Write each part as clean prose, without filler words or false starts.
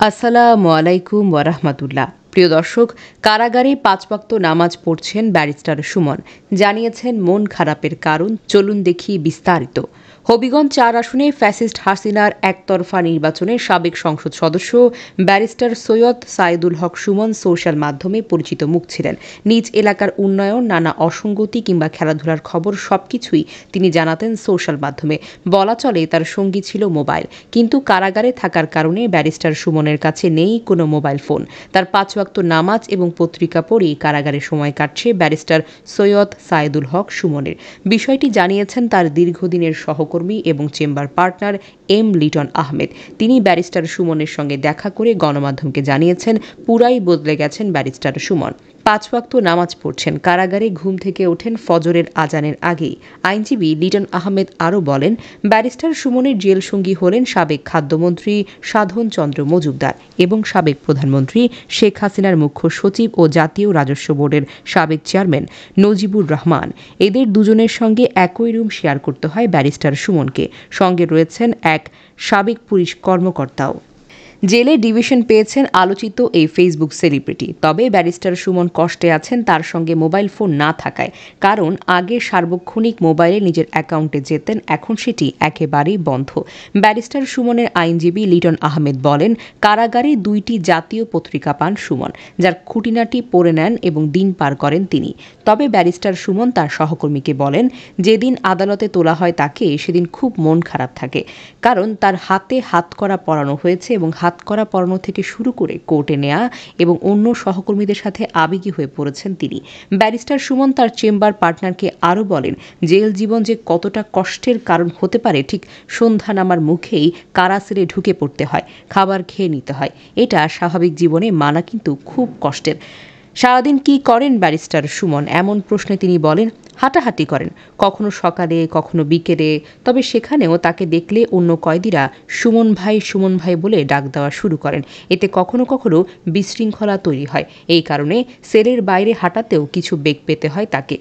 আসসালামু আলাইকুম ওয়া রাহমাতুল্লাহ। প্রিয় দর্শক, কারাগারে ৫ ওয়াক্ত নামাজ পড়ছেন ব্যারিস্টার সুমন। জানিয়েছেন মন খারাপের কারণ। চলুন দেখি বিস্তারিত। হবিগঞ্জ ৪ আসনে ফ্যাসিস্ট হাসিনার একতরফা নির্বাচনে সাবেক সংসদ সদস্য ব্যারিস্টার সৈয়দ সাইদুল হক সুমন সোশ্যাল মাধ্যমে পরিচিত মুখ ছিলেন। নিজ এলাকার উন্নয়ন, নানা অসঙ্গতি কিংবা খেলাধুলার খবর সবকিছুই তিনি জানাতেন সোশ্যাল মাধ্যমে। বলা চলে তার সঙ্গী ছিল মোবাইল। কিন্তু কারাগারে থাকার কারণে ব্যারিস্টার সুমনের কাছে নেই কোনো মোবাইল ফোন। তার ৫ ওয়াক্ত নামাজ এবং পত্রিকা পড়েই কারাগারে সময় কাটছে ব্যারিস্টার সৈয়দ সাইদুল হক সুমনের। বিষয়টি জানিয়েছেন তার দীর্ঘদিনের সহকর্মী এবং chamber partner M Liton Ahmed. তিনি ব্যারিস্টার সুমনের সঙ্গে দেখা করে গণমাধ্যমকে জানিয়েছেন পুরাই বদলে গেছেন ব্যারিস্টার সুমন। ৫ ওয়াক্ত নামাজ পড়ছেন, কারাগারে ঘুম থেকে ওঠেন ফজরের আজানের আগেই। আইনজীবী লিটন আহমেদ আরও বলেন, ব্যারিস্টার সুমনের জেল সঙ্গী হলেন সাবেক খাদ্যমন্ত্রী সাধন চন্দ্র মজুমদার এবং সাবেক প্রধানমন্ত্রী শেখ হাসিনার মুখ্য সচিব ও জাতীয় রাজস্ব বোর্ডের সাবেক চেয়ারম্যান নজিবুর রহমান। এদের দুজনের সঙ্গে একই রুম শেয়ার করতে হয় ব্যারিস্টার সুমনকে। সঙ্গে রয়েছেন এক সাবেক পুলিশ কর্মকর্তাও। জেলে ডিভিশন পেয়েছেন আলোচিত এই ফেসবুক সেলিব্রিটি। তবে ব্যারিস্টার সুমন কষ্টে আছেন তার সঙ্গে মোবাইল ফোন না থাকায়। কারণ আগে সার্বক্ষণিক মোবাইলে নিজের অ্যাকাউন্টে যেতেন, এখন সেটি একেবারেই বন্ধ। ব্যারিস্টার সুমনের আইনজীবী লিটন আহমেদ বলেন, কারাগারে ২টি জাতীয় পত্রিকা পান সুমন, যার খুঁটিনাটি পড়ে নেন এবং দিন পার করেন তিনি। তবে ব্যারিস্টার সুমন তার সহকর্মীকে বলেন, যেদিন আদালতে তোলা হয় তাকে সেদিন খুব মন খারাপ থাকে। কারণ তার হাতে হাতকড়া পরানো হয়েছে এবং হাতকড়া পরানো থেকে শুরু করে কোর্টে নেয়া এবং অন্য সহকর্মীদের সাথে আবেগী হয়ে পড়েছেন তিনি। ব্যারিস্টার সুমন তার চেম্বার পার্টনারকে আরও বলেন, জেল জীবন যে কতটা কষ্টের কারণ হতে পারে, ঠিক সন্ধ্যা নামার মুখেই কারাসেলে ঢুকে পড়তে হয়, খাবার খেয়ে নিতে হয়। এটা স্বাভাবিক জীবনে মানা কিন্তু খুব কষ্টের। সারাদিন কি করেন ব্যারিস্টার সুমন? এমন প্রশ্নে তিনি বলেন, হাঁটাহাঁটি করেন, কখনো সকালে কখনো বিকেলে। তবে সেখানেও তাকে দেখলে অন্য কয়েদিরা সুমন ভাই বলে ডাক দেওয়া শুরু করেন। এতে কখনো কখনো বিশৃঙ্খলা তৈরি হয়। এই কারণে সেলের বাইরে হাঁটাতেও কিছু বেগ পেতে হয় তাকে।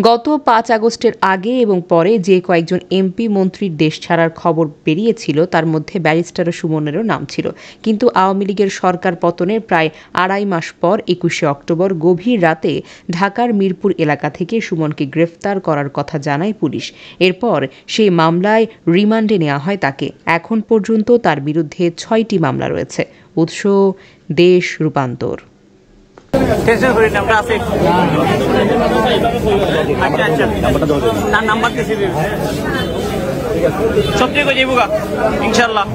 গত ৫ আগস্টের আগে এবং পরে যে কয়েকজন এমপি মন্ত্রীর দেশ ছাড়ার খবর বেরিয়েছিল তার মধ্যে ব্যারিস্টার সুমনেরও নাম ছিল। কিন্তু আওয়ামী লীগের সরকার পতনের প্রায় ২.৫ মাস পর ২১শে অক্টোবর গভীর রাতে ঢাকার মিরপুর এলাকা থেকে সুমনকে গ্রেফতার করার কথা জানায় পুলিশ। এরপর সেই মামলায় রিমান্ডে নেওয়া হয় তাকে। এখন পর্যন্ত তার বিরুদ্ধে ৬টি মামলা রয়েছে। উৎস দেশ রূপান্তর। টেনশন করি না, আমরা আছি। আচ্ছা না, নাম্বার দিয়েছি, সব ঠিক হয়ে যাইব ইনশাল্লাহ।